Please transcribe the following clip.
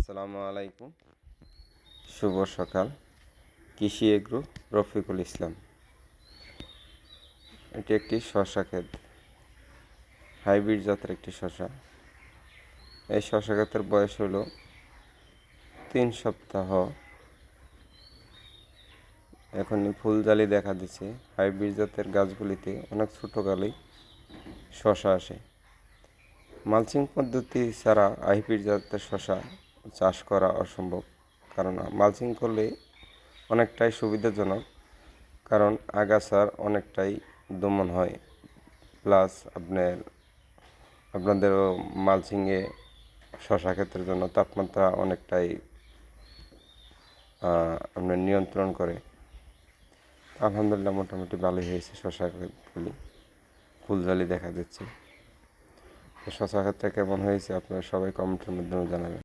আসসালামু আলাইকুম, শুভ সকাল। কৃষি এগ্রো রফিকুল ইসলাম। এটি একটি শসা ক্ষেত, হাইব্রিড জাতের একটি শসা। এই শসা ক্ষেতের বয়স হলো 3 সপ্তাহ। এখনই ফুলজালি দেখা দিচ্ছে। হাইব্রিড জাতের গাছগুলিতে অনেক ছোটোকালেই শসা আসে। মালচিং পদ্ধতি ছাড়া হাইব্রিড জাতের শসা চাষ করা অসম্ভব, কারণ মালচিং করলে অনেকটাই সুবিধাজনক, কারণ আগাছার অনেকটাই দমন হয়। প্লাস আপনাদেরও মালচিংয়ে শসা ক্ষেতের জন্য তাপমাত্রা অনেকটাই আপনার নিয়ন্ত্রণ করে। আলহামদুলিল্লাহ মোটামুটি ভালোই হয়েছে শসা ক্ষেতগুলি, ফুলজালি দেখা দিচ্ছে। তো শসা ক্ষেতটা কেমন হয়েছে আপনারা সবাই কমেন্টের মাধ্যমে জানাবেন।